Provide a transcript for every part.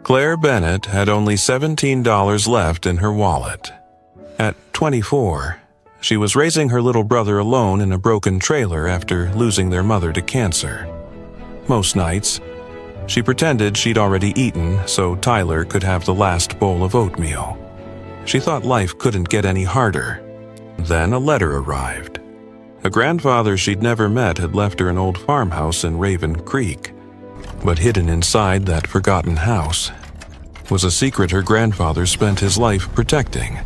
Claire Bennett had only $17 left in her wallet. At 24, she was raising her little brother alone in a broken trailer after losing their mother to cancer. Most nights, she pretended she'd already eaten so Tyler could have the last bowl of oatmeal. She thought life couldn't get any harder. Then a letter arrived. A grandfather she'd never met had left her an old farmhouse in Raven Creek. But hidden inside that forgotten house was a secret her grandfather spent his life protecting.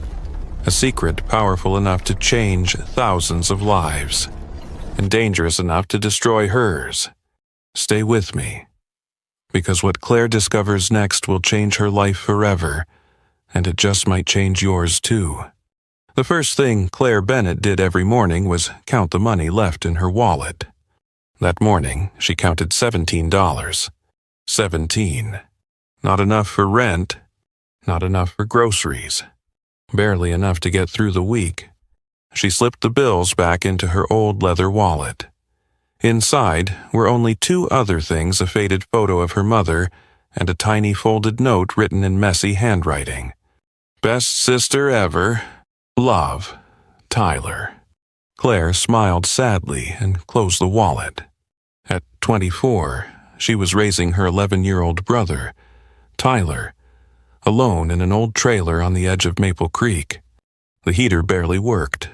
A secret powerful enough to change thousands of lives, and dangerous enough to destroy hers. Stay with me, because what Claire discovers next will change her life forever, and it just might change yours too. The first thing Claire Bennett did every morning was count the money left in her wallet. That morning, she counted $17. 17. Not enough for rent, not enough for groceries, barely enough to get through the week. She slipped the bills back into her old leather wallet. Inside were only two other things: a faded photo of her mother and a tiny folded note written in messy handwriting. Best sister ever. Love, Tyler. Claire smiled sadly and closed the wallet. At 24, she was raising her 11-year-old brother, Tyler, alone in an old trailer on the edge of Maple Creek. The heater barely worked.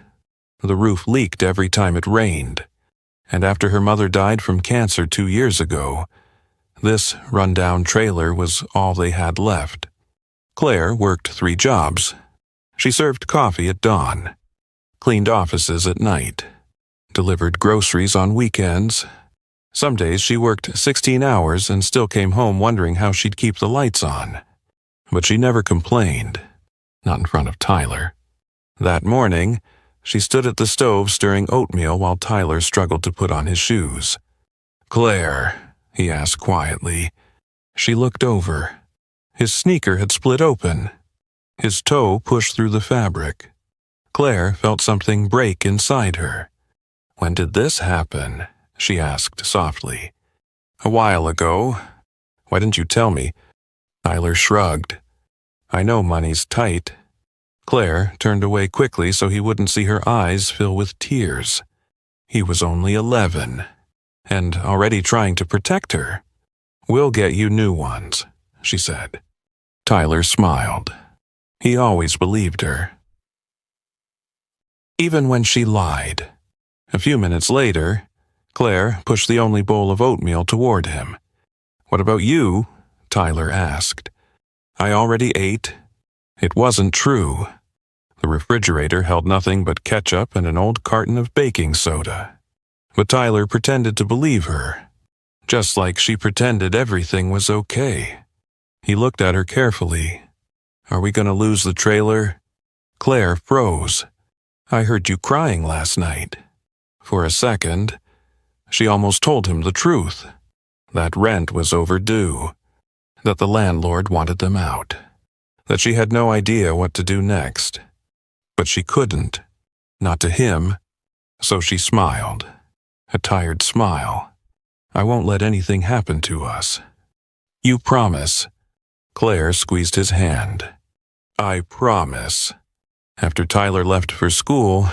The roof leaked every time it rained. And after her mother died from cancer 2 years ago, this run-down trailer was all they had left. Claire worked 3 jobs. She served coffee at dawn, cleaned offices at night, delivered groceries on weekends. Some days she worked 16 hours and still came home wondering how she'd keep the lights on. But she never complained, not in front of Tyler. That morning, she stood at the stove stirring oatmeal while Tyler struggled to put on his shoes. "Claire," he asked quietly. She looked over. His sneaker had split open. His toe pushed through the fabric. Claire felt something break inside her. "When did this happen?" she asked softly. "A while ago. Why didn't you tell me?" Tyler shrugged. "I know money's tight." Claire turned away quickly so he wouldn't see her eyes fill with tears. He was only 11, and already trying to protect her. "We'll get you new ones," she said. Tyler smiled. He always believed her, even when she lied. A few minutes later, Claire pushed the only bowl of oatmeal toward him. "What about you?" Tyler asked. "I already ate." It wasn't true. The refrigerator held nothing but ketchup and an old carton of baking soda. But Tyler pretended to believe her, just like she pretended everything was okay. He looked at her carefully. "Are we going to lose the trailer?" Claire froze. "I heard you crying last night." For a second, she almost told him the truth, that rent was overdue, that the landlord wanted them out, that she had no idea what to do next. But she couldn't, not to him, so she smiled, a tired smile. "I won't let anything happen to us. You promise?" Claire squeezed his hand. "I promise." After Tyler left for school,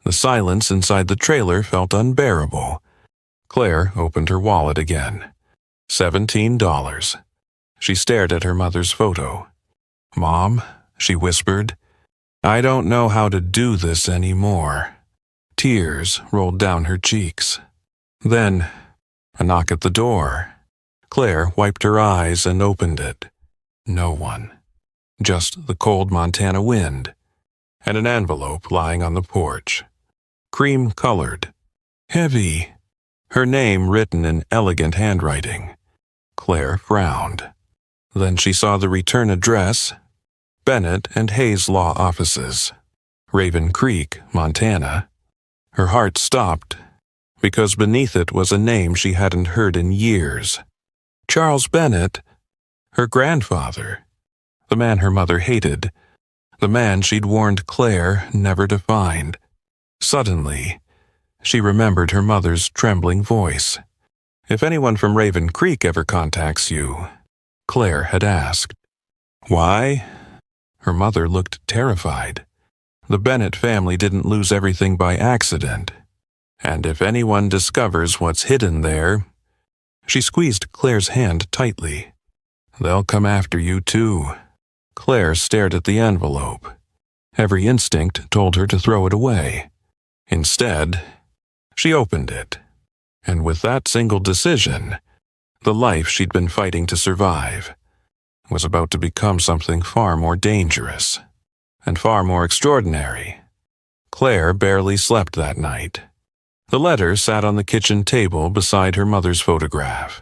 the silence inside the trailer felt unbearable. Claire opened her wallet again. $17. She stared at her mother's photo. "Mom," she whispered, "I don't know how to do this anymore." Tears rolled down her cheeks. Then, a knock at the door. Claire wiped her eyes and opened it. No one. Just the cold Montana wind, and an envelope lying on the porch. Cream-colored. Heavy. Her name written in elegant handwriting. Claire frowned. Then she saw the return address: Bennett and Hayes Law Offices, Raven Creek, Montana. Her heart stopped, because beneath it was a name she hadn't heard in years. Charles Bennett, her grandfather, the man her mother hated, the man she'd warned Claire never to find. Suddenly, she remembered her mother's trembling voice. "If anyone from Raven Creek ever contacts you, Claire had asked. Why? Her mother looked terrified. The Bennett family didn't lose everything by accident. And if anyone discovers what's hidden there... She squeezed Claire's hand tightly. They'll come after you, too. Claire stared at the envelope. Every instinct told her to throw it away. Instead, she opened it. And with that single decision, the life she'd been fighting to survive was about to become something far more dangerous and far more extraordinary. Claire barely slept that night. The letter sat on the kitchen table beside her mother's photograph,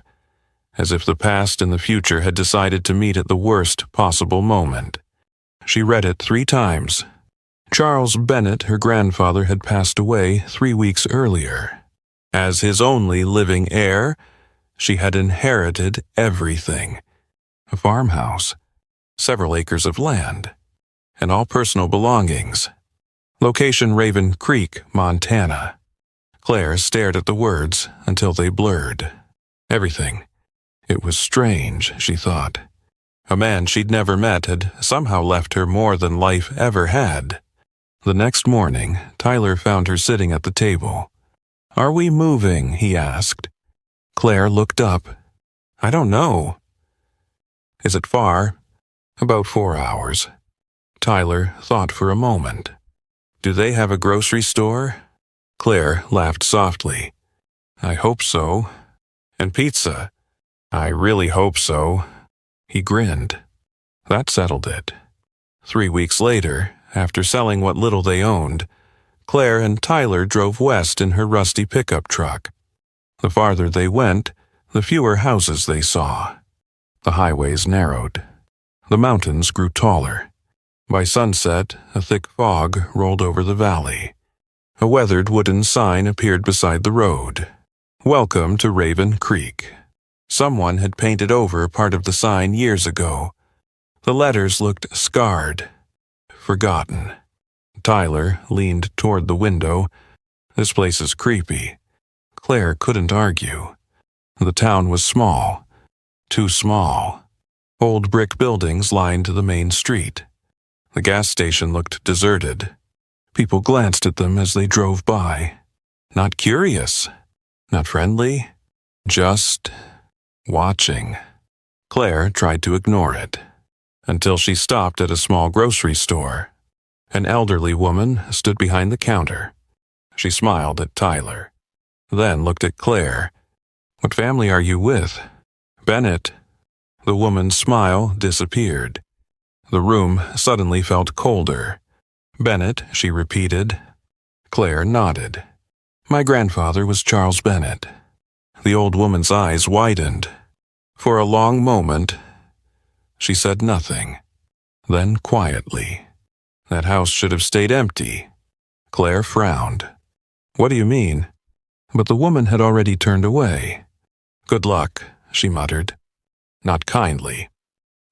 as if the past and the future had decided to meet at the worst possible moment. She read it 3 times. Charles Bennett, her grandfather, had passed away 3 weeks earlier. As his only living heir, she had inherited everything. A farmhouse, several acres of land, and all personal belongings. Location Raven Creek, Montana. Claire stared at the words until they blurred. Everything. It was strange, she thought. A man she'd never met had somehow left her more than life ever had. The next morning, Tyler found her sitting at the table. Are we moving? He asked. Claire looked up. I don't know. Is it far? About 4 hours. Tyler thought for a moment. Do they have a grocery store? Claire laughed softly. I hope so. And pizza. I really hope so. He grinned. That settled it. 3 weeks later, after selling what little they owned, Claire and Tyler drove west in her rusty pickup truck. The farther they went, the fewer houses they saw. The highways narrowed. The mountains grew taller. By sunset, a thick fog rolled over the valley. A weathered wooden sign appeared beside the road. Welcome to Raven Creek. Someone had painted over part of the sign years ago. The letters looked scarred, forgotten. Tyler leaned toward the window. This place is creepy. Claire couldn't argue. The town was small. Too small. Old brick buildings lined the main street. The gas station looked deserted. People glanced at them as they drove by. Not curious. Not friendly. Just watching. Claire tried to ignore it, until she stopped at a small grocery store. An elderly woman stood behind the counter. She smiled at Tyler, then looked at Claire. What family are you with? Bennett. The woman's smile disappeared. The room suddenly felt colder. Bennett, she repeated. Claire nodded. My grandfather was Charles Bennett. The old woman's eyes widened. For a long moment, she said nothing. Then quietly, that house should have stayed empty. Claire frowned. What do you mean? But the woman had already turned away. Good luck, she muttered. Not kindly.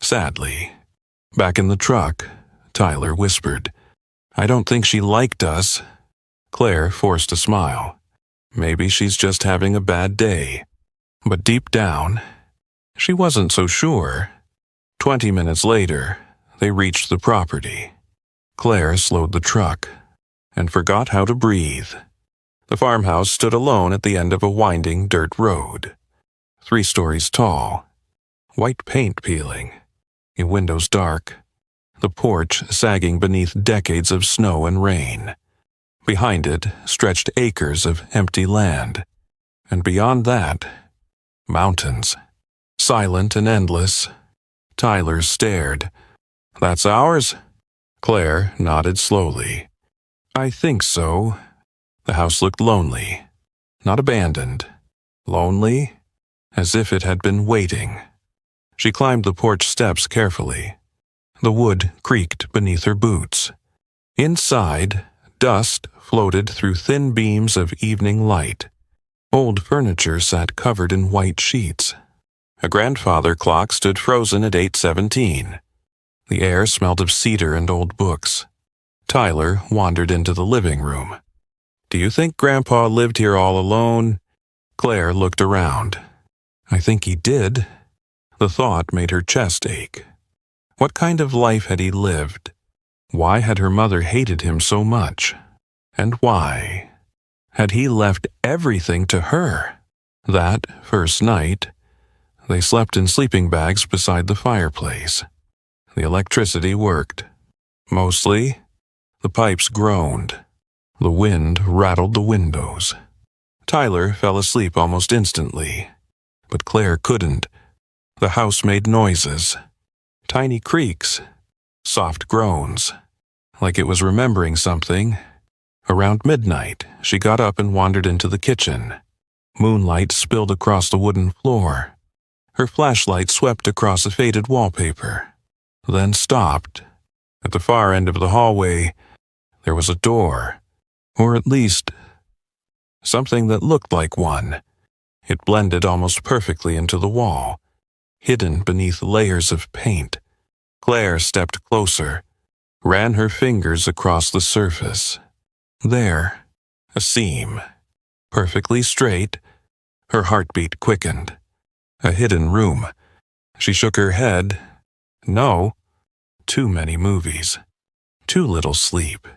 Sadly. Back in the truck, Tyler whispered. I don't think she liked us. Claire forced a smile. Maybe she's just having a bad day. But deep down, she wasn't so sure. 20 minutes later, they reached the property. Claire slowed the truck and forgot how to breathe. The farmhouse stood alone at the end of a winding dirt road. 3 stories tall. White paint peeling. Windows dark. The porch sagging beneath decades of snow and rain. Behind it stretched acres of empty land. And beyond that, mountains. Silent and endless. Tyler stared. That's ours? Claire nodded slowly. I think so. The house looked lonely. Not abandoned. Lonely, as if it had been waiting. She climbed the porch steps carefully. The wood creaked beneath her boots. Inside, dust floated through thin beams of evening light. Old furniture sat covered in white sheets. A grandfather clock stood frozen at 8:17. The air smelled of cedar and old books. Tyler wandered into the living room. Do you think Grandpa lived here all alone? Claire looked around. I think he did. The thought made her chest ache. What kind of life had he lived? Why had her mother hated him so much? And why had he left everything to her? That first night, they slept in sleeping bags beside the fireplace. The electricity worked. Mostly, the pipes groaned. The wind rattled the windows. Tyler fell asleep almost instantly, but Claire couldn't. The house made noises, tiny creaks, soft groans, like it was remembering something. Around midnight, she got up and wandered into the kitchen. Moonlight spilled across the wooden floor. Her flashlight swept across the faded wallpaper, then stopped. At the far end of the hallway, there was a door, or at least something that looked like one. It blended almost perfectly into the wall, hidden beneath layers of paint. Claire stepped closer, ran her fingers across the surface. There, a seam, perfectly straight. Her heartbeat quickened. A hidden room. She shook her head. No. Too many movies. Too little sleep.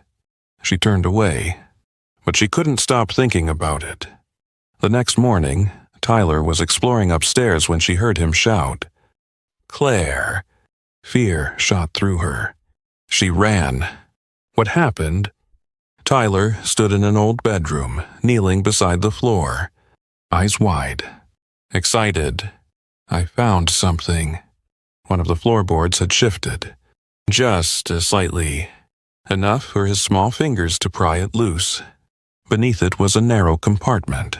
She turned away, but she couldn't stop thinking about it. The next morning, Tyler was exploring upstairs when she heard him shout, "Claire!" Fear shot through her. She ran. What happened? Tyler stood in an old bedroom, kneeling beside the floor, eyes wide, excited. I found something. One of the floorboards had shifted, just slightly, enough for his small fingers to pry it loose. Beneath it was a narrow compartment.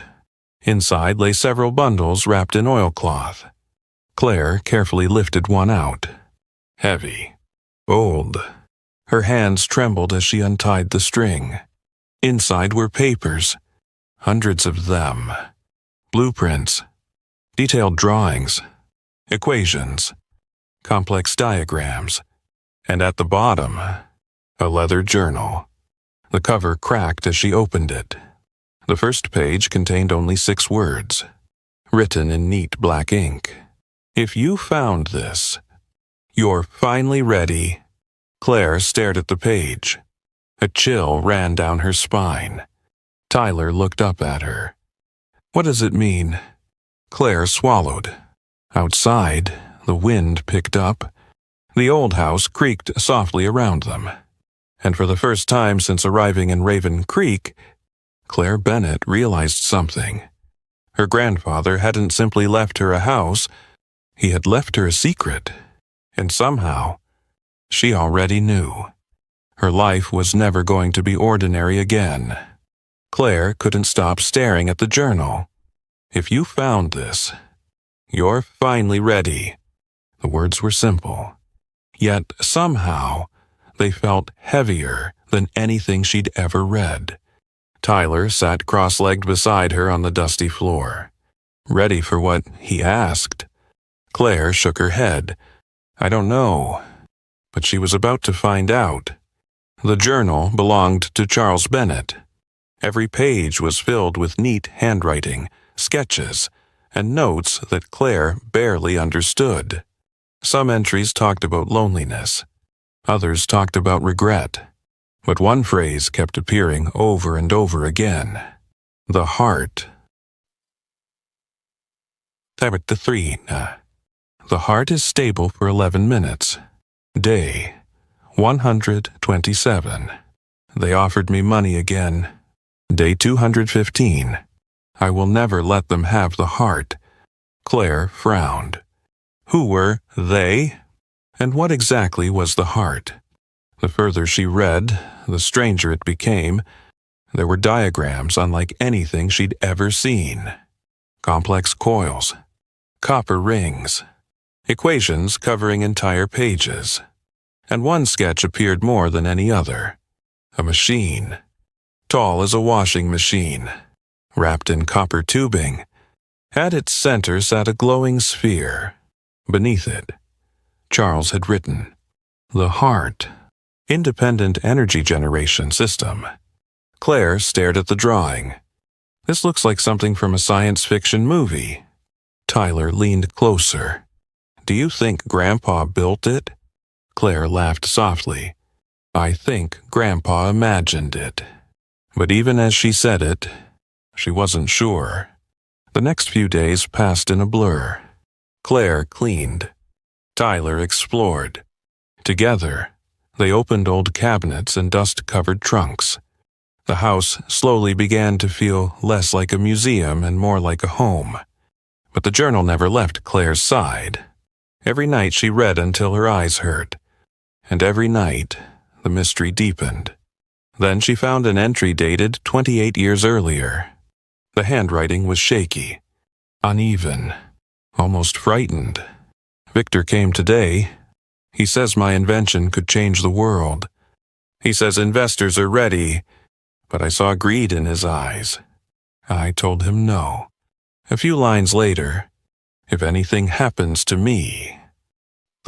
Inside lay several bundles wrapped in oilcloth. Claire carefully lifted one out. Heavy. Old. Her hands trembled as she untied the string. Inside were papers, hundreds of them. Blueprints, detailed drawings, equations, complex diagrams, and at the bottom, a leather journal. The cover cracked as she opened it. The first page contained only 6 words, written in neat black ink. If you found this, you're finally ready. Claire stared at the page. A chill ran down her spine. Tyler looked up at her. What does it mean? Claire swallowed. Outside, the wind picked up. The old house creaked softly around them. And for the first time since arriving in Raven Creek, Claire Bennett realized something. Her grandfather hadn't simply left her a house, he had left her a secret. And somehow, she already knew. Her life was never going to be ordinary again. Claire couldn't stop staring at the journal. If you found this, you're finally ready. The words were simple. Yet somehow, they felt heavier than anything she'd ever read. Tyler sat cross-legged beside her on the dusty floor, ready for what he asked. Claire shook her head. I don't know. But she was about to find out. The journal belonged to Charles Bennett. Every page was filled with neat handwriting, sketches, and notes that Claire barely understood. Some entries talked about loneliness. Others talked about regret. But one phrase kept appearing over and over again. The heart. Chapter 3. The heart is stable for 11 minutes. Day 127. They offered me money again. Day 215. I will never let them have the heart. Claire frowned. Who were they? And what exactly was the heart? The further she read, the stranger it became. There were diagrams unlike anything she'd ever seen. Complex coils, copper rings, equations covering entire pages. And one sketch appeared more than any other. A machine, tall as a washing machine, wrapped in copper tubing. At its center sat a glowing sphere. Beneath it, Charles had written, "The heart, independent energy generation system." Claire stared at the drawing. This looks like something from a science fiction movie. Tyler leaned closer. Do you think Grandpa built it? Claire laughed softly. I think Grandpa imagined it. But even as she said it, she wasn't sure. The next few days passed in a blur. Claire cleaned. Tyler explored. Together, they opened old cabinets and dust-covered trunks. The house slowly began to feel less like a museum and more like a home. But the journal never left Claire's side. Every night she read until her eyes hurt. And every night, the mystery deepened. Then she found an entry dated 28 years earlier. The handwriting was shaky, uneven, almost frightened. Victor came today. He says my invention could change the world. He says investors are ready, but I saw greed in his eyes. I told him no. A few lines later, if anything happens to me,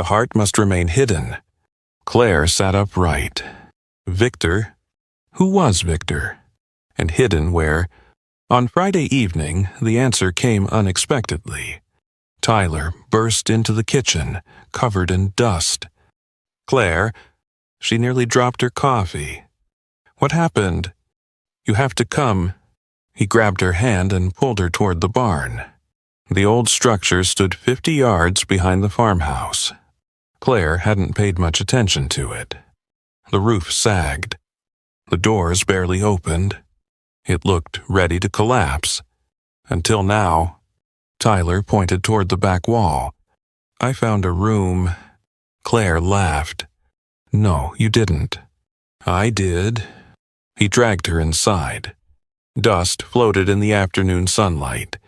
the heart must remain hidden. Claire sat upright. Victor? Who was Victor? And hidden where? On Friday evening, the answer came unexpectedly. Tyler burst into the kitchen, covered in dust. Claire, she nearly dropped her coffee. What happened? You have to come. He grabbed her hand and pulled her toward the barn. The old structure stood 50 yards behind the farmhouse. Claire hadn't paid much attention to it. The roof sagged. The doors barely opened. It looked ready to collapse. Until now, Tyler pointed toward the back wall. I found a room. Claire laughed. No, you didn't. I did. He dragged her inside. Dust floated in the afternoon sunlight.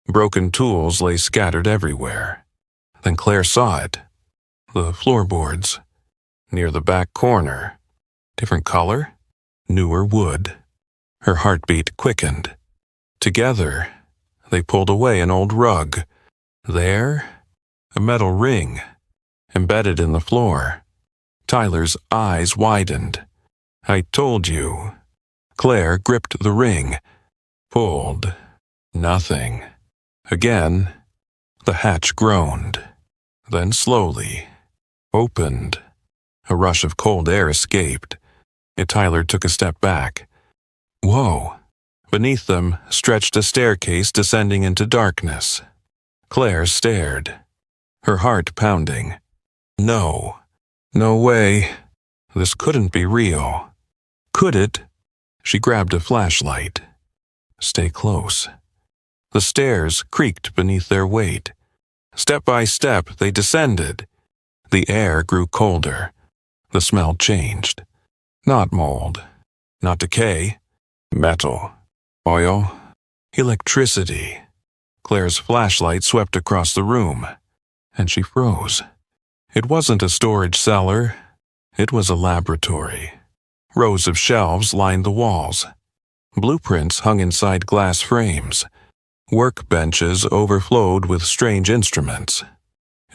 Broken tools lay scattered everywhere. Then Claire saw it. The floorboards. Near the back corner. Different color? Newer wood. Her heartbeat quickened. Together, they pulled away an old rug. There, a metal ring, embedded in the floor. Tyler's eyes widened. I told you. Claire gripped the ring. Pulled. Nothing. Again, the hatch groaned. Then slowly opened. A rush of cold air escaped. Tyler took a step back. Whoa! Beneath them stretched a staircase descending into darkness. Claire stared, her heart pounding. No. No way. This couldn't be real. Could it? She grabbed a flashlight. Stay close. The stairs creaked beneath their weight. Step by step, they descended. The air grew colder. The smell changed. Not mold. Not decay. Metal. Oil. Electricity. Claire's flashlight swept across the room, and she froze. It wasn't a storage cellar. It was a laboratory. Rows of shelves lined the walls. Blueprints hung inside glass frames. Workbenches overflowed with strange instruments.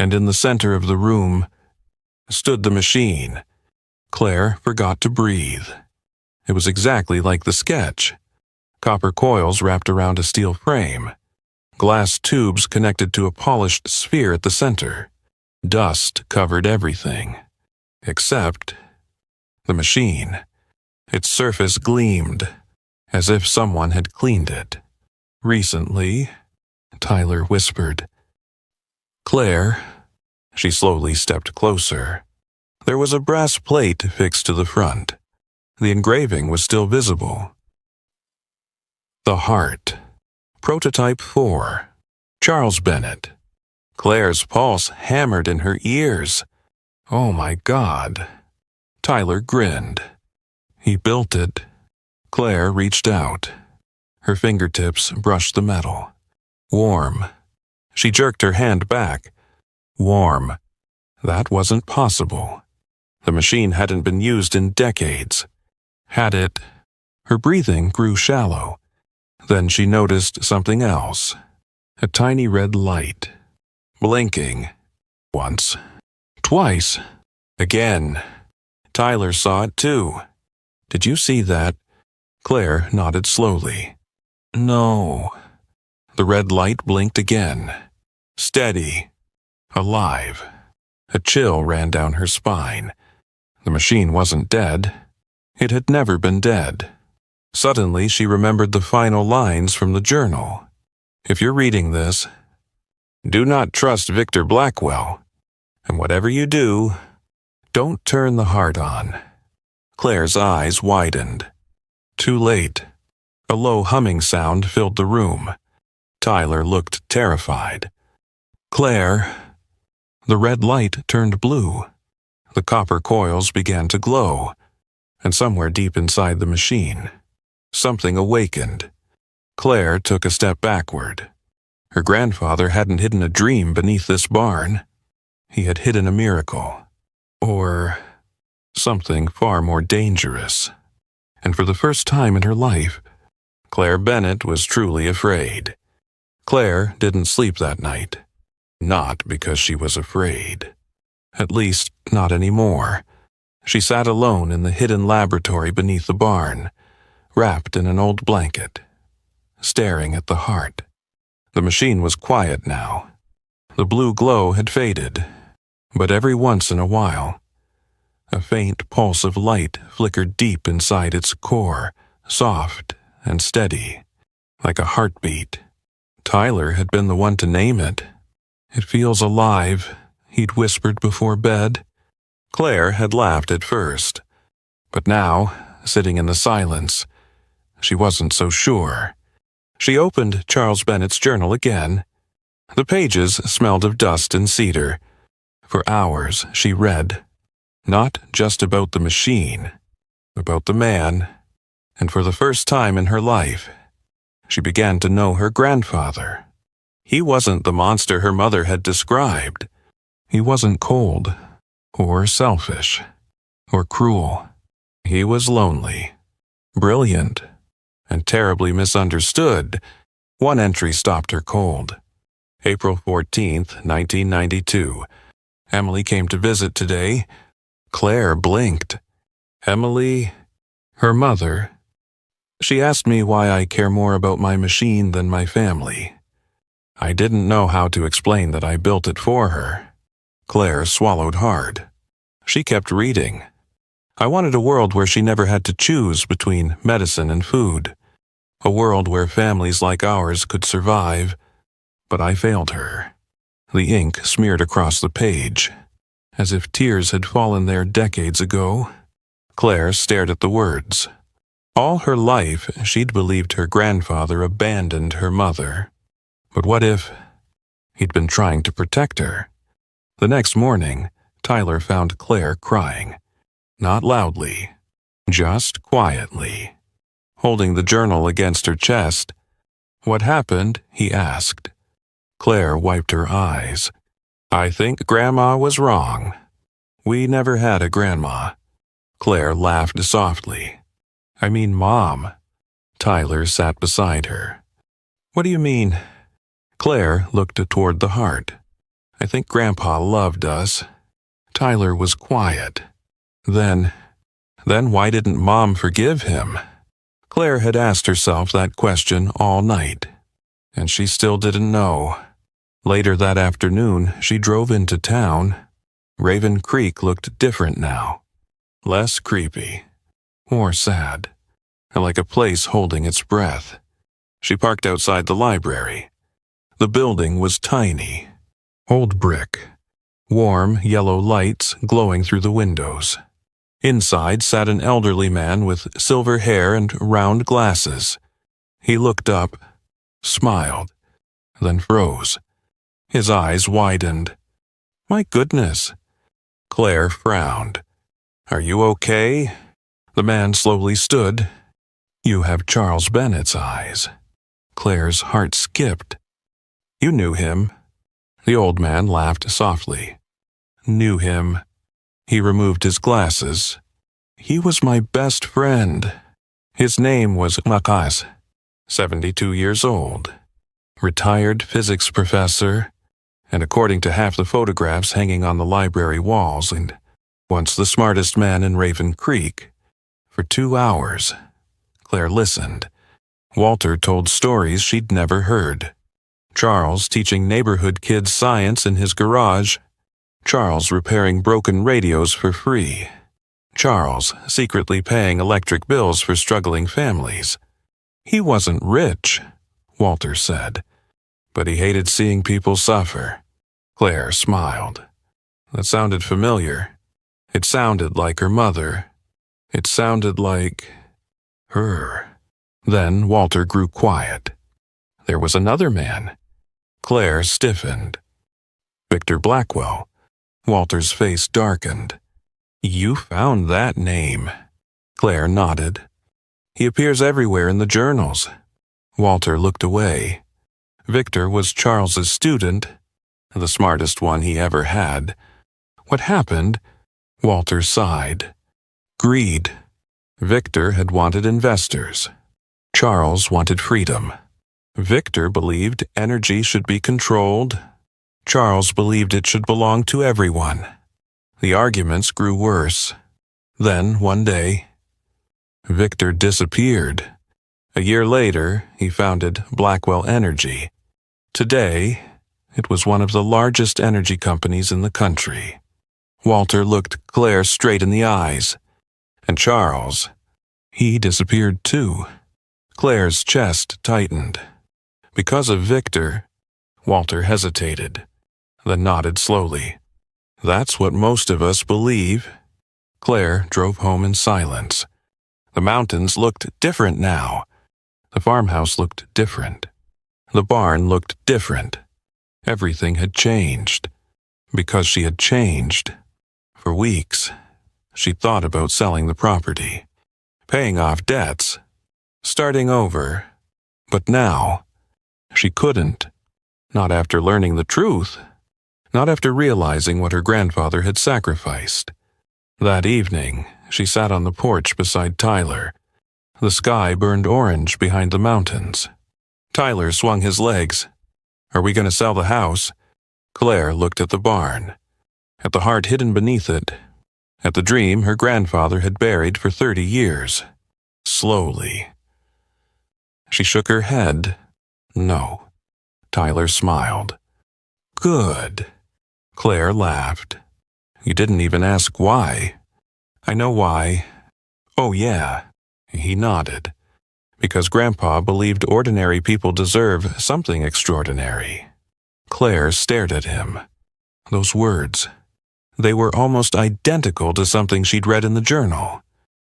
And in the center of the room stood the machine. Claire forgot to breathe. It was exactly like the sketch. Copper coils wrapped around a steel frame. Glass tubes connected to a polished sphere at the center. Dust covered everything. Except the machine. Its surface gleamed, as if someone had cleaned it. Recently, Tyler whispered. Claire. She slowly stepped closer. There was a brass plate fixed to the front. The engraving was still visible. The heart. Prototype 4. Charles Bennett. Claire's pulse hammered in her ears. Oh my God. Tyler grinned. He built it. Claire reached out. Her fingertips brushed the metal. Warm. She jerked her hand back. Warm. That wasn't possible. The machine hadn't been used in decades. Had it? Her breathing grew shallow. Then she noticed something else. A tiny red light. Blinking. Once. Twice. Again. Tyler saw it too. Did you see that? Claire nodded slowly. No. The red light blinked again. Steady. Alive. A chill ran down her spine. The machine wasn't dead. It had never been dead. Suddenly, she remembered the final lines from the journal. If you're reading this, do not trust Victor Blackwell. And whatever you do, don't turn the heart on. Claire's eyes widened. Too late. A low humming sound filled the room. Tyler looked terrified. Claire. The red light turned blue. The copper coils began to glow, and somewhere deep inside the machine, something awakened. Claire took a step backward. Her grandfather hadn't hidden a dream beneath this barn. He had hidden a miracle. Or something far more dangerous. And for the first time in her life, Claire Bennett was truly afraid. Claire didn't sleep that night. Not because she was afraid. At least, not anymore. She sat alone in the hidden laboratory beneath the barn, wrapped in an old blanket, staring at the heart. The machine was quiet now. The blue glow had faded, but every once in a while, a faint pulse of light flickered deep inside its core, soft and steady, like a heartbeat. Tyler had been the one to name it. It feels alive, he'd whispered before bed. Claire had laughed at first, but now, sitting in the silence, she wasn't so sure. She opened Charles Bennett's journal again. The pages smelled of dust and cedar. For hours she read, not just about the machine, about the man, and for the first time in her life, she began to know her grandfather. He wasn't the monster her mother had described. He wasn't cold, or selfish, or cruel. He was lonely, brilliant, and terribly misunderstood. One entry stopped her cold. April 14th, 1992. Emily came to visit today. Claire blinked. Emily, her mother. She asked me why I care more about my machine than my family. I didn't know how to explain that I built it for her. Claire swallowed hard. She kept reading. I wanted a world where she never had to choose between medicine and food. A world where families like ours could survive. But I failed her. The ink smeared across the page, as if tears had fallen there decades ago. Claire stared at the words. All her life, she'd believed her grandfather abandoned her mother. But what if he'd been trying to protect her? The next morning, Tyler found Claire crying. Not loudly, just quietly. Holding the journal against her chest. What happened? He asked. Claire wiped her eyes. I think Grandma was wrong. We never had a grandma. Claire laughed softly. I mean Mom. Tyler sat beside her. What do you mean? Claire looked toward the heart. I think Grandpa loved us. Tyler was quiet. Then why didn't Mom forgive him? Claire had asked herself that question all night, and she still didn't know. Later that afternoon, she drove into town. Raven Creek looked different now. Less creepy. More sad. Like a place holding its breath. She parked outside the library. The building was tiny. Old brick. Warm, yellow lights glowing through the windows. Inside sat an elderly man with silver hair and round glasses. He looked up, smiled, then froze. His eyes widened. My goodness. Claire frowned. Are you okay? The man slowly stood. You have Charles Bennett's eyes. Claire's heart skipped. You knew him. The old man laughed softly. Knew him. He removed his glasses. He was my best friend. His name was Makas, 72 years old. Retired physics professor, and according to half the photographs hanging on the library walls, and once the smartest man in Raven Creek. For 2 hours, Claire listened. Walter told stories she'd never heard. Charles teaching neighborhood kids science in his garage. Charles repairing broken radios for free. Charles secretly paying electric bills for struggling families. He wasn't rich, Walter said, but he hated seeing people suffer. Claire smiled. That sounded familiar. It sounded like her mother. It sounded like her. Then Walter grew quiet. There was another man. Claire stiffened. Victor Blackwell. Walter's face darkened. You found that name. Claire nodded. He appears everywhere in the journals. Walter looked away. Victor was Charles's student, the smartest one he ever had. What happened? Walter sighed. Greed. Victor had wanted investors. Charles wanted freedom. Victor believed energy should be controlled. Charles believed it should belong to everyone. The arguments grew worse. Then, one day, Victor disappeared. A year later, he founded Blackwell Energy. Today, it was one of the largest energy companies in the country. Walter looked Claire straight in the eyes. And Charles, he disappeared too. Claire's chest tightened. Because of Victor, Walter hesitated, then nodded slowly. That's what most of us believe. Claire drove home in silence. The mountains looked different now. The farmhouse looked different. The barn looked different. Everything had changed. Because she had changed. For weeks, she thought about selling the property, paying off debts, starting over. But now, she couldn't. Not after learning the truth. Not after realizing what her grandfather had sacrificed. That evening, she sat on the porch beside Tyler. The sky burned orange behind the mountains. Tyler swung his legs. Are we going to sell the house? Claire looked at the barn, at the heart hidden beneath it, at the dream her grandfather had buried for 30 years. Slowly. She shook her head. No. Tyler smiled. Good. Claire laughed. You didn't even ask why. I know why. Oh, yeah. He nodded. Because Grandpa believed ordinary people deserve something extraordinary. Claire stared at him. Those words. They were almost identical to something she'd read in the journal.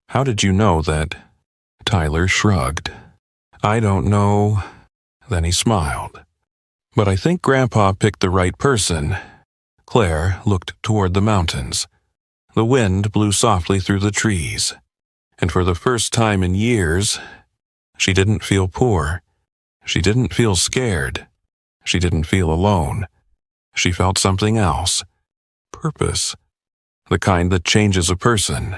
How did you know that? Tyler shrugged. I don't know. Then he smiled. But I think Grandpa picked the right person. Claire looked toward the mountains. The wind blew softly through the trees. And for the first time in years, she didn't feel poor. She didn't feel scared. She didn't feel alone. She felt something else. Purpose. The kind that changes a person.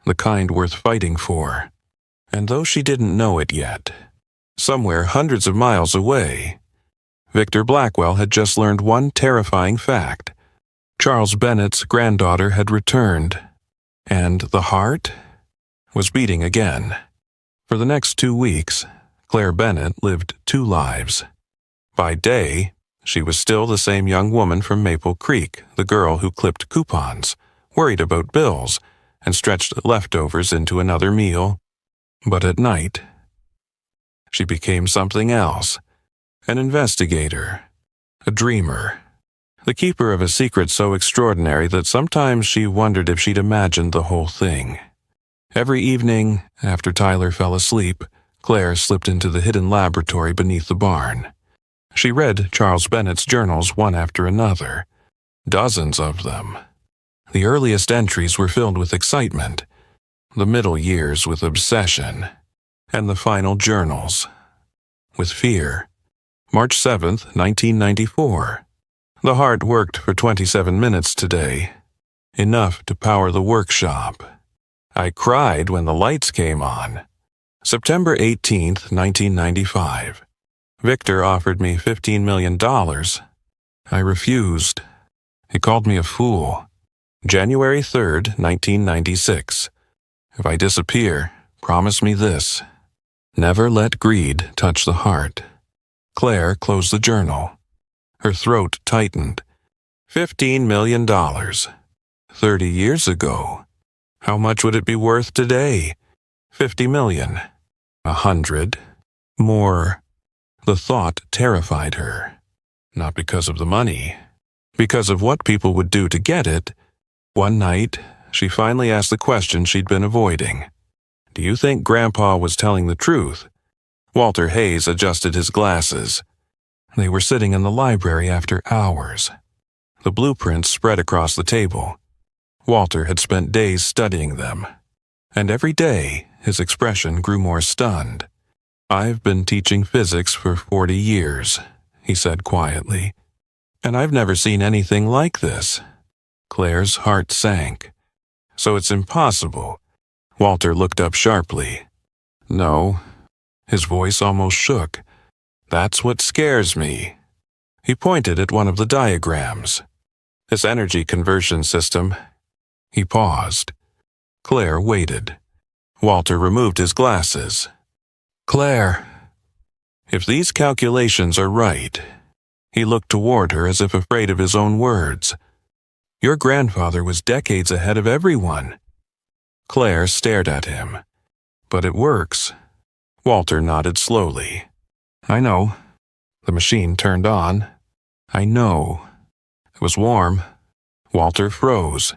The kind worth fighting for. And though she didn't know it yet, somewhere hundreds of miles away, Victor Blackwell had just learned one terrifying fact. Charles Bennett's granddaughter had returned, and the heart was beating again. For the next 2 weeks, Claire Bennett lived 2 lives. By day, she was still the same young woman from Maple Creek, the girl who clipped coupons, worried about bills, and stretched leftovers into another meal. But at night, she became something else. An investigator, a dreamer, the keeper of a secret so extraordinary that sometimes she wondered if she'd imagined the whole thing. Every evening, after Tyler fell asleep, Claire slipped into the hidden laboratory beneath the barn. She read Charles Bennett's journals one after another, dozens of them. The earliest entries were filled with excitement, the middle years with obsession, and the final journals with fear. March 7th, 1994. The heart worked for 27 minutes today, enough to power the workshop. I cried when the lights came on. September 18th, 1995. Victor offered me $15 million. I refused. He called me a fool. January 3rd, 1996. If I disappear, promise me this. Never let greed touch the heart. Claire closed the journal. Her throat tightened. $15 million. 30 years ago. How much would it be worth today? 50 million. 100. More. The thought terrified her. Not because of the money. Because of what people would do to get it. One night, she finally asked the question she'd been avoiding. Do you think Grandpa was telling the truth? Walter Hayes adjusted his glasses. They were sitting in the library after hours. The blueprints spread across the table. Walter had spent days studying them. And every day, his expression grew more stunned. I've been teaching physics for 40 years, he said quietly. And I've never seen anything like this. Claire's heart sank. So it's impossible. Walter looked up sharply. No. His voice almost shook. That's what scares me. He pointed at one of the diagrams. This energy conversion system. He paused. Claire waited. Walter removed his glasses. Claire. If these calculations are right. He looked toward her as if afraid of his own words. Your grandfather was decades ahead of everyone. Claire stared at him. But it works. Walter nodded slowly. I know. The machine turned on. I know. It was warm. Walter froze.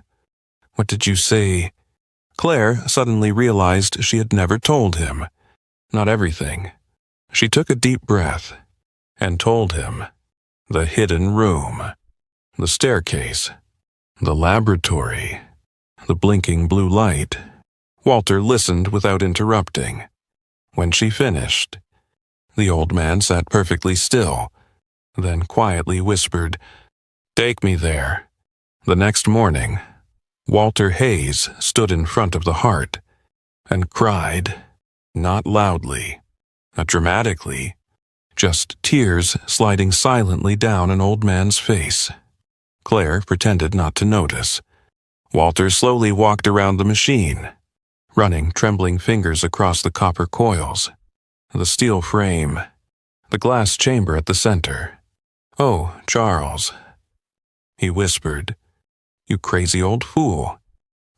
What did you say? Claire suddenly realized she had never told him. Not everything. She took a deep breath and told him. The hidden room. The staircase. The laboratory. The blinking blue light. Walter listened without interrupting. When she finished, the old man sat perfectly still, then quietly whispered, Take me there. The next morning, Walter Hayes stood in front of the heart and cried, not loudly, not dramatically, just tears sliding silently down an old man's face. Claire pretended not to notice. Walter slowly walked around the machine, running trembling fingers across the copper coils, the steel frame, the glass chamber at the center. Oh, Charles, he whispered. You crazy old fool.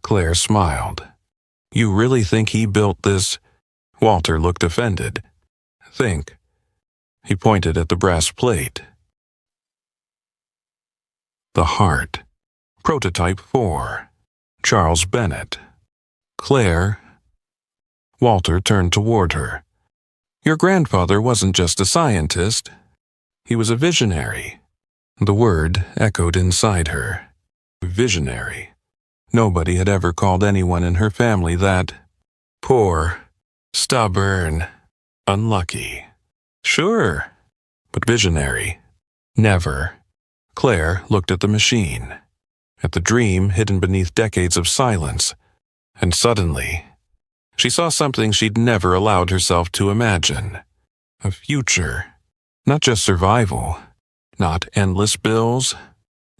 Claire smiled. You really think he built this? Walter looked offended. Think. He pointed at the brass plate. The heart. Prototype 4. Charles Bennett. Claire. Walter turned toward her. Your grandfather wasn't just a scientist. He was a visionary. The word echoed inside her. Visionary. Nobody had ever called anyone in her family that. Poor. Stubborn. Unlucky. Sure. But visionary. Never. Claire looked at the machine. At the dream hidden beneath decades of silence. And suddenly, she saw something she'd never allowed herself to imagine. A future. Not just survival. Not endless bills.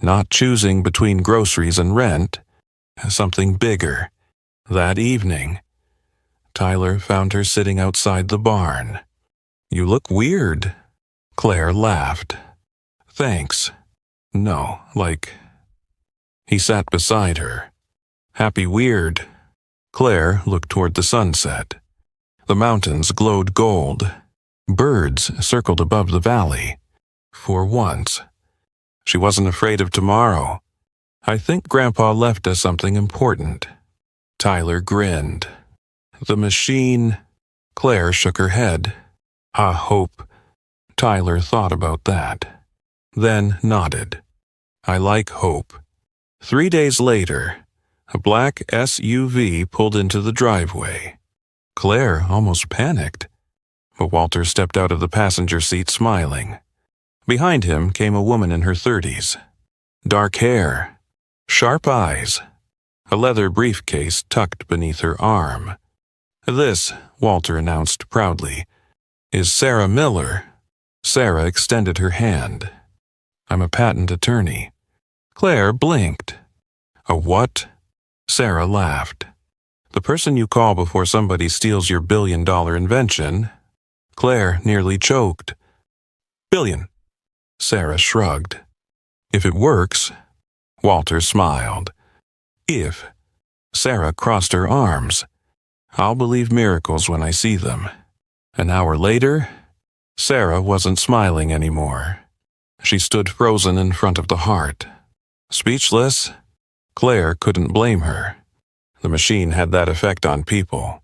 Not choosing between groceries and rent. Something bigger. That evening, Tyler found her sitting outside the barn. You look weird. Claire laughed. Thanks. No, like... He sat beside her. Happy weird. Claire looked toward the sunset. The mountains glowed gold. Birds circled above the valley. For once. She wasn't afraid of tomorrow. I think Grandpa left us something important. Tyler grinned. The machine... Claire shook her head. I hope. Tyler thought about that. Then nodded. I like hope. 3 days later, a black SUV pulled into the driveway. Claire almost panicked, but Walter stepped out of the passenger seat smiling. Behind him came a woman in her 30s. Dark hair, sharp eyes, a leather briefcase tucked beneath her arm. This, Walter announced proudly, is Sarah Miller. Sarah extended her hand. I'm a patent attorney. Claire blinked. A what? Sarah laughed. The person you call before somebody steals your billion-dollar invention. Claire nearly choked. Billion. Sarah shrugged. If it works, Walter smiled. If. Sarah crossed her arms. I'll believe miracles when I see them. An hour later, Sarah wasn't smiling anymore. She stood frozen in front of the heart. Speechless, Claire couldn't blame her. The machine had that effect on people.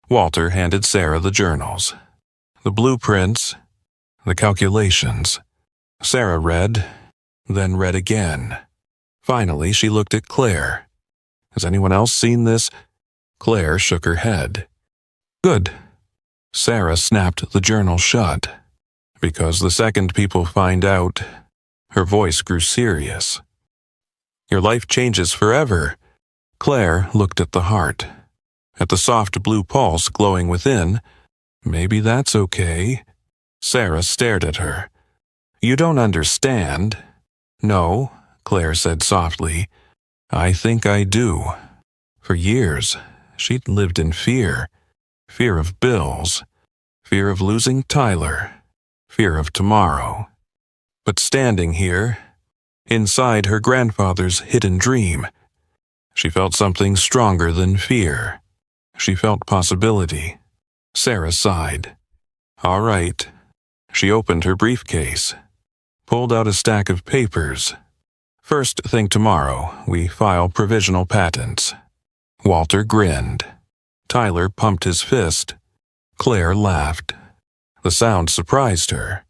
Walter handed Sarah the journals. The blueprints, the calculations. Sarah read, then read again. Finally, she looked at Claire. Has anyone else seen this? Claire shook her head. Good. Sarah snapped the journal shut. Because the second people find out, her voice grew serious. Your life changes forever. Claire looked at the heart. At the soft blue pulse glowing within. Maybe that's okay. Sarah stared at her. You don't understand. No, Claire said softly. I think I do. For years, she'd lived in fear. Fear of bills. Fear of losing Tyler. Fear of tomorrow. But standing here, inside her grandfather's hidden dream, she felt something stronger than fear. She felt possibility. Sarah sighed. All right. She opened her briefcase, pulled out a stack of papers. First thing tomorrow, we file provisional patents. Walter grinned. Tyler pumped his fist. Claire laughed. The sound surprised her,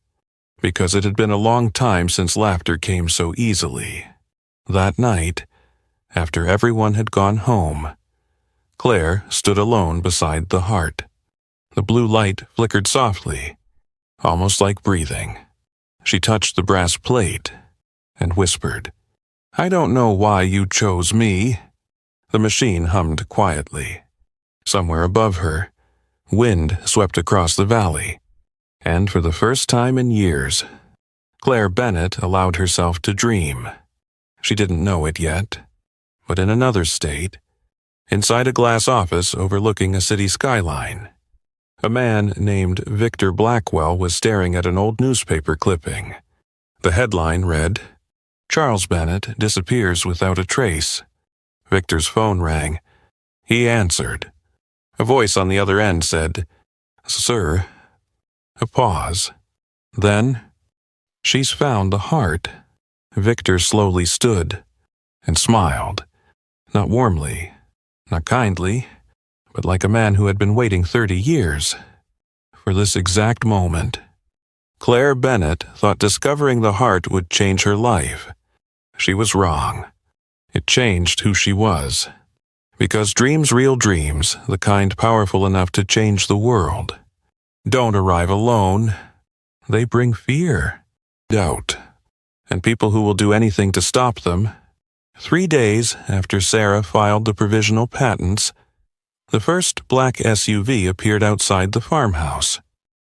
because it had been a long time since laughter came so easily. That night, after everyone had gone home, Claire stood alone beside the heart. The blue light flickered softly, almost like breathing. She touched the brass plate and whispered, I don't know why you chose me. The machine hummed quietly. Somewhere above her, wind swept across the valley. And for the first time in years, Claire Bennett allowed herself to dream. She didn't know it yet, but in another state, inside a glass office overlooking a city skyline, a man named Victor Blackwell was staring at an old newspaper clipping. The headline read, Charles Bennett disappears without a trace. Victor's phone rang. He answered. A voice on the other end said, Sir. A pause. Then, she's found the heart. Victor slowly stood and smiled. Not warmly, not kindly, but like a man who had been waiting 30 years for this exact moment. Claire Bennett thought discovering the heart would change her life. She was wrong. It changed who she was. Because dreams, real dreams, the kind powerful enough to change the world, don't arrive alone. They bring fear, doubt, and people who will do anything to stop them. 3 days after Sarah filed the provisional patents, the first black SUV appeared outside the farmhouse.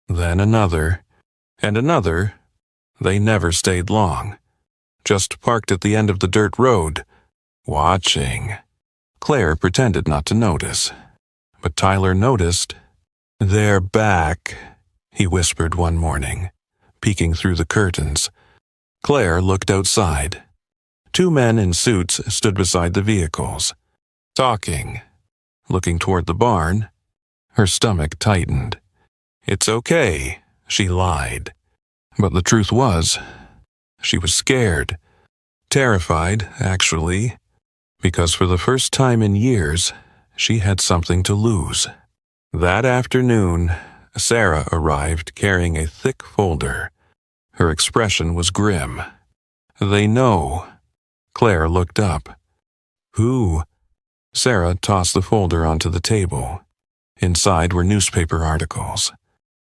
Then another, and another. They never stayed long. Just parked at the end of the dirt road, watching. Claire pretended not to notice, but Tyler noticed. They're back, he whispered one morning, peeking through the curtains. Claire looked outside. 2 men in suits stood beside the vehicles, talking. Looking toward the barn, her stomach tightened. It's okay, she lied. But the truth was, she was scared. Terrified, actually, because for the first time in years, she had something to lose. That afternoon, Sarah arrived carrying a thick folder. Her expression was grim. They know. Claire looked up. Who? Sarah tossed the folder onto the table. Inside were newspaper articles,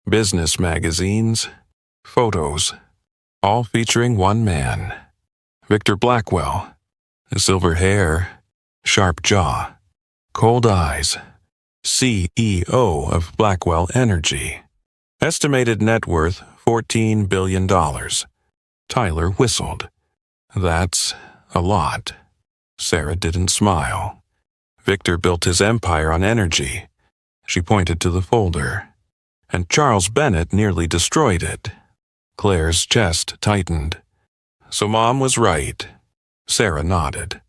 business magazines, photos, all featuring one man. Victor Blackwell. Silver hair, sharp jaw, cold eyes. CEO of Blackwell Energy. Estimated net worth $14 billion. Tyler whistled. That's a lot. Sarah didn't smile. Victor built his empire on energy. She pointed to the folder. And Charles Bennett nearly destroyed it. Claire's chest tightened. So Mom was right. Sarah nodded.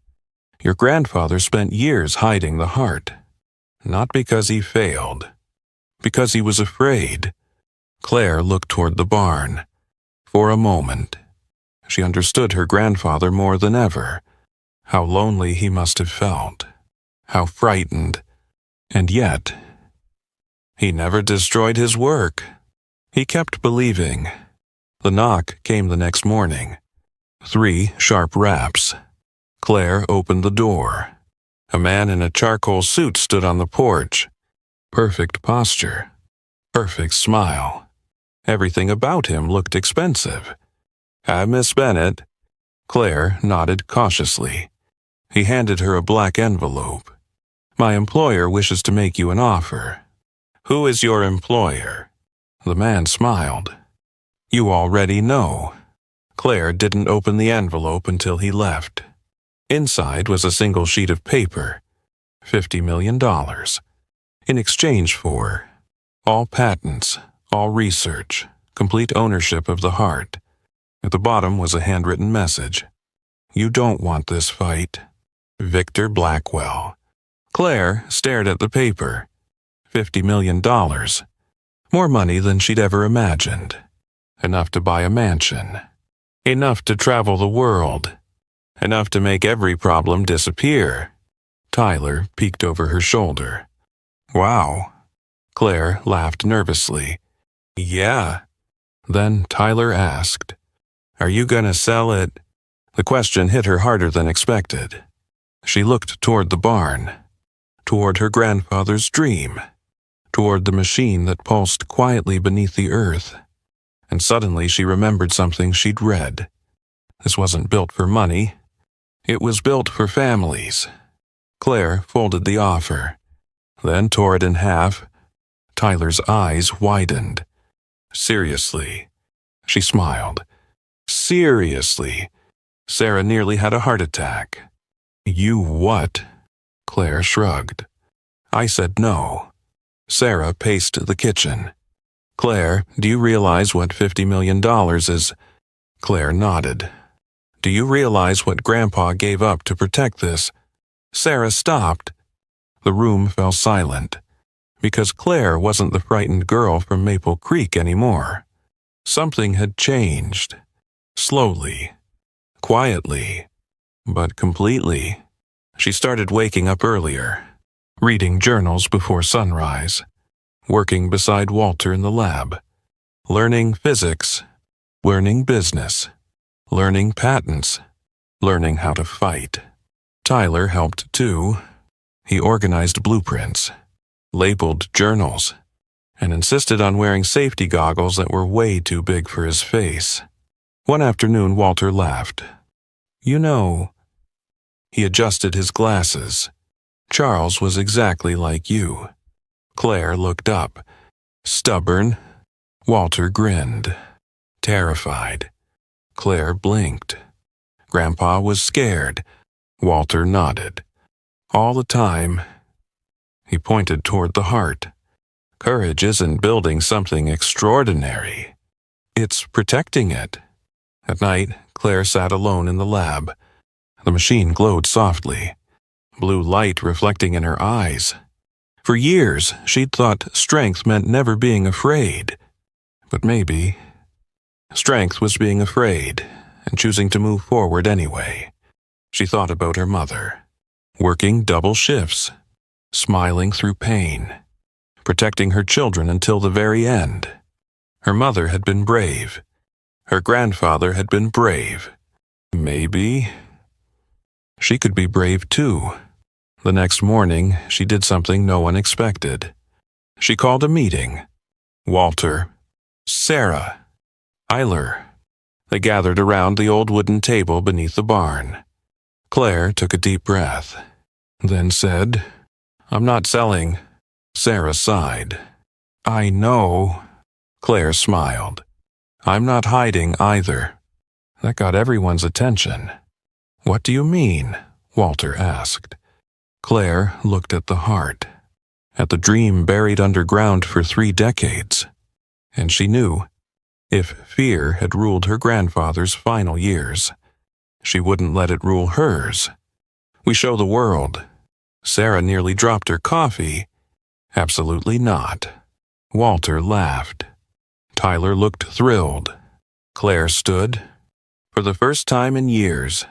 Your grandfather spent years hiding the heart. Not because he failed. Because he was afraid. Claire looked toward the barn. For a moment, she understood her grandfather more than ever. How lonely he must have felt. How frightened. And yet, he never destroyed his work. He kept believing. The knock came the next morning. 3 sharp raps. Claire opened the door. A man in a charcoal suit stood on the porch. Perfect posture. Perfect smile. Everything about him looked expensive. Miss Bennett. Claire nodded cautiously. He handed her a black envelope. My employer wishes to make you an offer. Who is your employer? The man smiled. You already know. Claire didn't open the envelope until he left. Inside was a single sheet of paper. $50 million. In exchange for all patents, all research, complete ownership of the heart. At the bottom was a handwritten message. You don't want this fight. Victor Blackwell. Claire stared at the paper. $50 million. More money than she'd ever imagined. Enough to buy a mansion. Enough to travel the world. Enough to make every problem disappear. Tyler peeked over her shoulder. Wow. Claire laughed nervously. Yeah. Then Tyler asked, Are you gonna sell it? The question hit her harder than expected. She looked toward the barn. Toward her grandfather's dream. Toward the machine that pulsed quietly beneath the earth. And suddenly she remembered something she'd read. This wasn't built for money. It was built for families. Claire folded the offer, then tore it in half. Tyler's eyes widened. Seriously. She smiled. Seriously. Sarah nearly had a heart attack. You what? Claire shrugged. I said no. Sarah paced the kitchen. Claire, do you realize what $50 million is? Claire nodded. Do you realize what Grandpa gave up to protect this? Sarah stopped. The room fell silent, because Claire wasn't the frightened girl from Maple Creek anymore. Something had changed. Slowly. Quietly. But completely. She started waking up earlier, reading journals before sunrise, working beside Walter in the lab, learning physics, learning business, learning patents, learning how to fight. Tyler helped too. He organized blueprints, labeled journals, and insisted on wearing safety goggles that were way too big for his face. One afternoon, Walter laughed. You know, he adjusted his glasses. Charles was exactly like you. Claire looked up. Stubborn. Walter grinned. Terrified. Claire blinked. Grandpa was scared. Walter nodded. All the time. He pointed toward the heart. Courage isn't building something extraordinary. It's protecting it. At night, Claire sat alone in the lab. The machine glowed softly, blue light reflecting in her eyes. For years, she'd thought strength meant never being afraid. But maybe strength was being afraid and choosing to move forward anyway. She thought about her mother, working double shifts, smiling through pain, protecting her children until the very end. Her mother had been brave. Her grandfather had been brave. Maybe she could be brave too. The next morning, she did something no one expected. She called a meeting. Walter, Sarah, Tyler. They gathered around the old wooden table beneath the barn. Claire took a deep breath, then said, I'm not selling. Sarah sighed. I know. Claire smiled. I'm not hiding either. That got everyone's attention. What do you mean? Walter asked. Claire looked at the heart, at the dream buried underground for 3 decades, and she knew If fear had ruled her grandfather's final years, she wouldn't let it rule hers. We show the world. Sarah nearly dropped her coffee. Absolutely not. Walter laughed. Tyler looked thrilled. Claire stood. For the first time in years,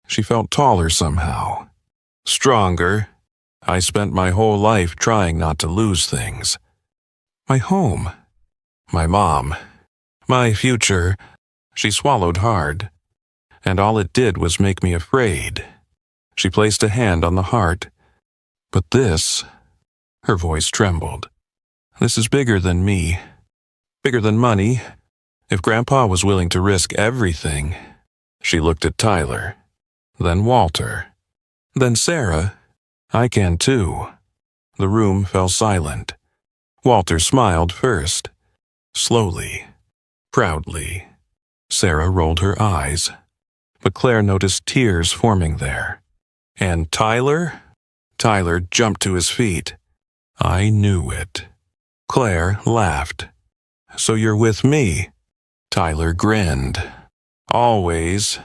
she felt taller somehow. Stronger. I spent my whole life trying not to lose things. My home. My mom. My future. She swallowed hard, and all it did was make me afraid. She placed a hand on the heart. But this, her voice trembled. This is bigger than me. Bigger than money. If Grandpa was willing to risk everything. She looked at Tyler, then Walter, then Sarah. I can too. The room fell silent. Walter smiled first, slowly, proudly. Sarah rolled her eyes, but Claire noticed tears forming there. And Tyler? Tyler jumped to his feet. I knew it. Claire laughed. So you're with me? Tyler grinned. Always.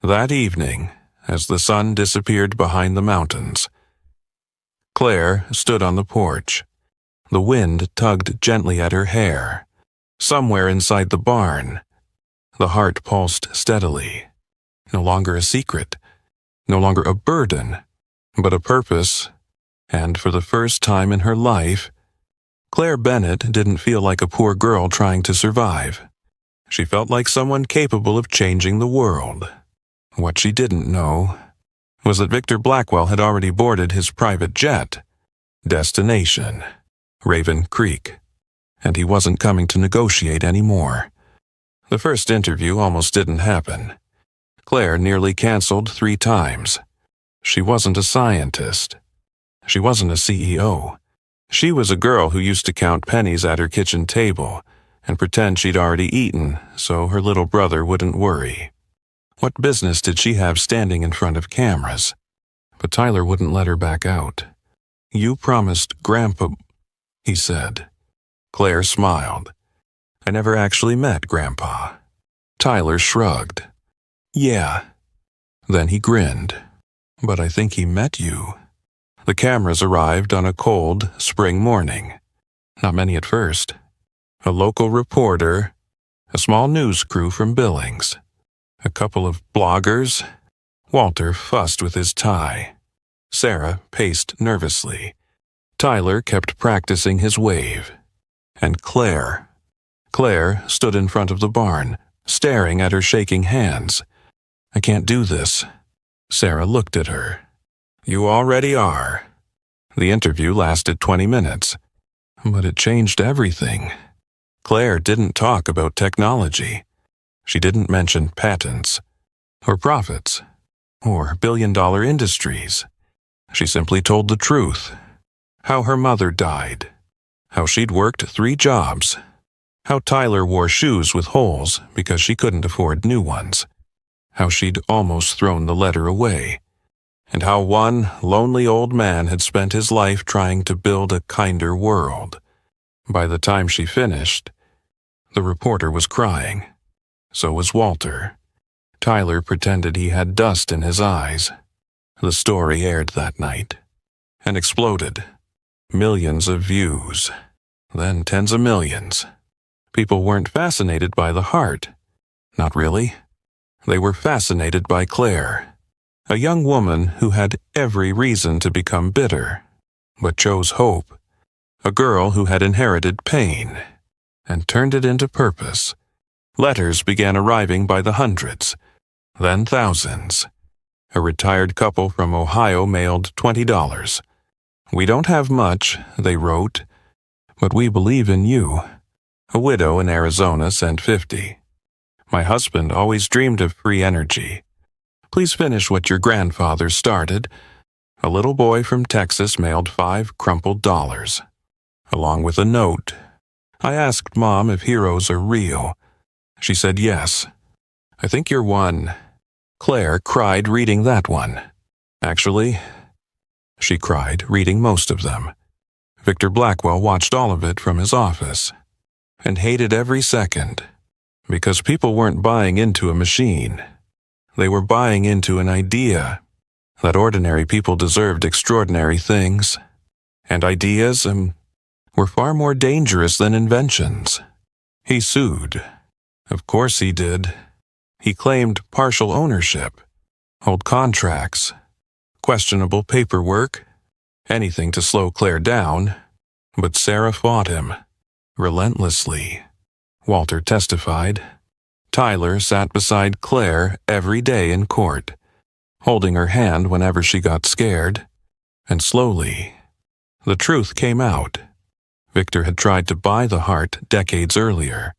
That evening, as the sun disappeared behind the mountains, Claire stood on the porch. The wind tugged gently at her hair. Somewhere inside the barn, the heart pulsed steadily. No longer a secret, no longer a burden, but a purpose. And for the first time in her life, Claire Bennett didn't feel like a poor girl trying to survive. She felt like someone capable of changing the world. What she didn't know was that Victor Blackwell had already boarded his private jet. Destination, Raven Creek. And he wasn't coming to negotiate anymore. The first interview almost didn't happen. Claire nearly canceled 3 times. She wasn't a scientist. She wasn't a CEO. She was a girl who used to count pennies at her kitchen table and pretend she'd already eaten so her little brother wouldn't worry. What business did she have standing in front of cameras? But Tyler wouldn't let her back out. You promised Grandpa, he said. Claire smiled. I never actually met Grandpa. Tyler shrugged. Yeah. Then he grinned. But I think he met you. The cameras arrived on a cold spring morning. Not many at first. A local reporter, a small news crew from Billings, a couple of bloggers. Walter fussed with his tie. Sarah paced nervously. Tyler kept practicing his wave. And Claire stood in front of the barn, staring at her shaking hands. I can't do this. Sarah looked at her. You already are. The interview lasted 20 minutes, but it changed everything. Claire didn't talk about technology. She didn't mention patents, or profits, or billion-dollar industries. She simply told the truth. How her mother died. How she'd worked 3 jobs. How Tyler wore shoes with holes because she couldn't afford new ones. How she'd almost thrown the letter away. And how one lonely old man had spent his life trying to build a kinder world. By the time she finished, the reporter was crying. So was Walter. Tyler pretended he had dust in his eyes. The story aired that night and exploded. Millions of views, then tens of millions. People weren't fascinated by the heart. Not really. They were fascinated by Claire, a young woman who had every reason to become bitter, but chose hope. A girl who had inherited pain and turned it into purpose. Letters began arriving by the hundreds, then thousands. A retired couple from Ohio mailed $20. We don't have much, they wrote, but we believe in you. A widow in Arizona sent $50. My husband always dreamed of free energy. Please finish what your grandfather started. A little boy from Texas mailed 5 crumpled dollars, along with a note. I asked Mom if heroes are real. She said yes. I think you're one. Claire cried reading that one. Actually, she cried reading most of them. Victor Blackwell watched all of it from his office and hated every second. Because people weren't buying into a machine. They were buying into an idea that ordinary people deserved extraordinary things, and ideas were far more dangerous than inventions. He sued. Of course he did. He claimed partial ownership, old contracts, questionable paperwork, anything to slow Claire down. But Sarah fought him, relentlessly. Walter testified. Tyler sat beside Claire every day in court, holding her hand whenever she got scared. And slowly, the truth came out. Victor had tried to buy the heart decades earlier.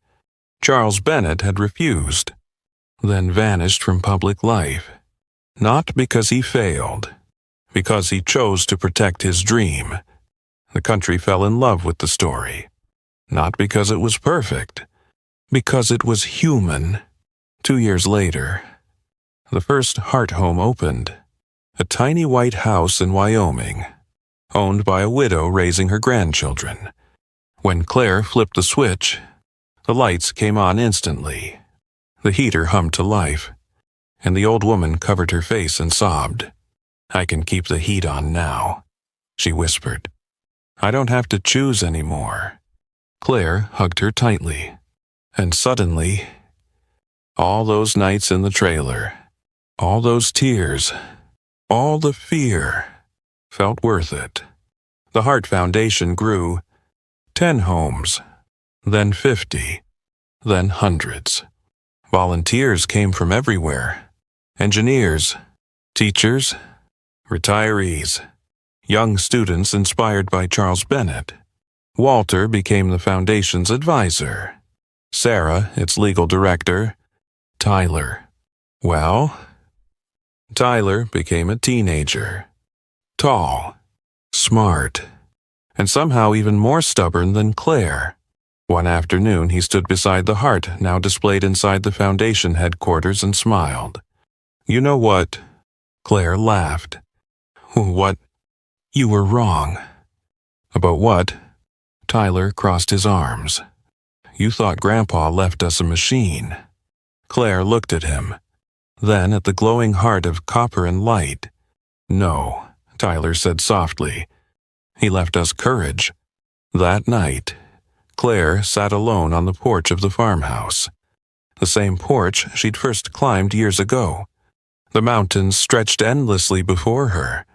Charles Bennett had refused, then vanished from public life. Not because he failed, because he chose to protect his dream. The country fell in love with the story. Not because it was perfect, because it was human. 2 years later, the first heart home opened, a tiny white house in Wyoming, owned by a widow raising her grandchildren. When Claire flipped the switch, the lights came on instantly. The heater hummed to life, and the old woman covered her face and sobbed. "I can keep the heat on now," she whispered. "I don't have to choose anymore." Claire hugged her tightly, and suddenly, all those nights in the trailer, all those tears, all the fear, felt worth it. The Heart Foundation grew. 10 homes, then 50, then hundreds. Volunteers came from everywhere. Engineers, teachers, retirees, young students inspired by Charles Bennett. Walter became the foundation's advisor. Sarah, its legal director. Tyler. Well, Tyler became a teenager. Tall, smart, and somehow even more stubborn than Claire. One afternoon he stood beside the heart now displayed inside the foundation headquarters and smiled. "You know what?" Claire laughed. "What?" "You were wrong." "About what?" Tyler crossed his arms. "You thought Grandpa left us a machine." Claire looked at him, then at the glowing heart of copper and light. "No," Tyler said softly. "He left us courage." That night, Claire sat alone on the porch of the farmhouse. The same porch she'd first climbed years ago. The mountains stretched endlessly before her.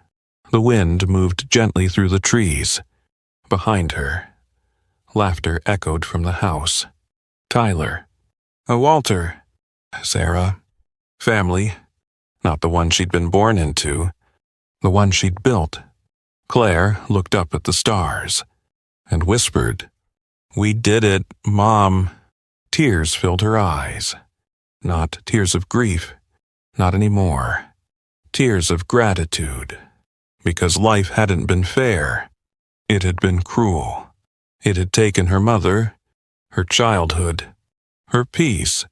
The wind moved gently through the trees. Behind her, laughter echoed from the house. Tyler. Walter. Sarah. Family. Not the one she'd been born into. The one she'd built. Claire looked up at the stars and whispered, "We did it, Mom." Tears filled her eyes. Not tears of grief. Not anymore. Tears of gratitude. Because life hadn't been fair. It had been cruel. It had taken her mother, her childhood, her peace,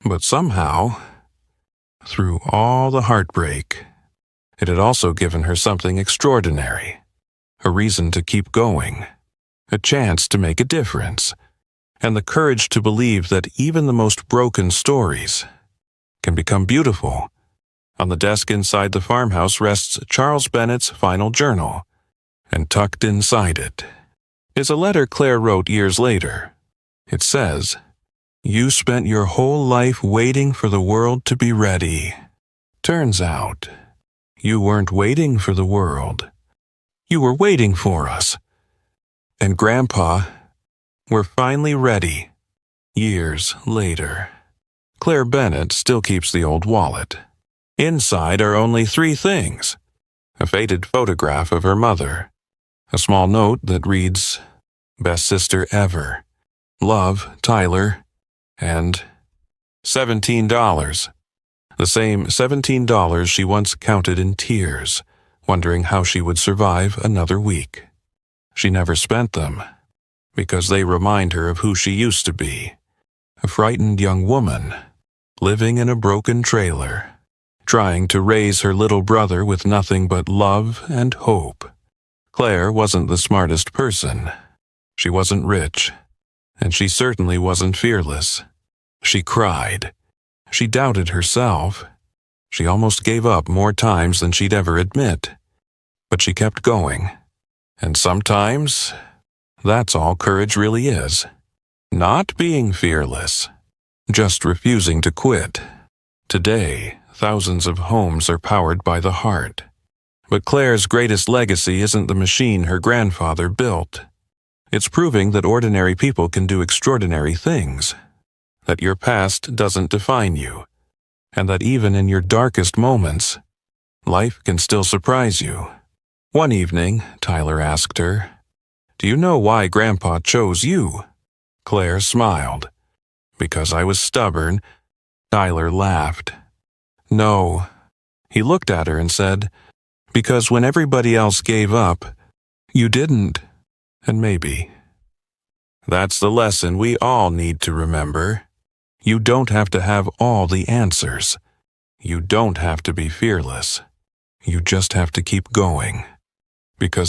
but somehow, through all the heartbreak, it had also given her something extraordinary, a reason to keep going, a chance to make a difference, and the courage to believe that even the most broken stories can become beautiful. On the desk inside the farmhouse rests Charles Bennett's final journal, and tucked inside it is a letter Claire wrote years later. It says, "You spent your whole life waiting for the world to be ready. Turns out, you weren't waiting for the world. You were waiting for us. And Grandpa, we're finally ready." Years later. Claire Bennett still keeps the old wallet. Inside are only 3 things. A faded photograph of her mother. A small note that reads, "Best sister ever. Love, Tyler." And $17. The same $17 she once counted in tears, wondering how she would survive another week. She never spent them, because they remind her of who she used to be. A frightened young woman, living in a broken trailer, trying to raise her little brother with nothing but love and hope. Claire wasn't the smartest person. She wasn't rich, and she certainly wasn't fearless. She cried. She doubted herself. She almost gave up more times than she'd ever admit. But she kept going. And sometimes, that's all courage really is. Not being fearless. Just refusing to quit. Today, thousands of homes are powered by the heart. But Claire's greatest legacy isn't the machine her grandfather built. It's proving that ordinary people can do extraordinary things. That your past doesn't define you. And that even in your darkest moments, life can still surprise you. One evening, Tyler asked her, "Do you know why Grandpa chose you?" Claire smiled. "Because I was stubborn." Tyler laughed. "No." He looked at her and said, "Because when everybody else gave up, you didn't. And maybe." That's the lesson we all need to remember. You don't have to have all the answers. You don't have to be fearless. You just have to keep going. Because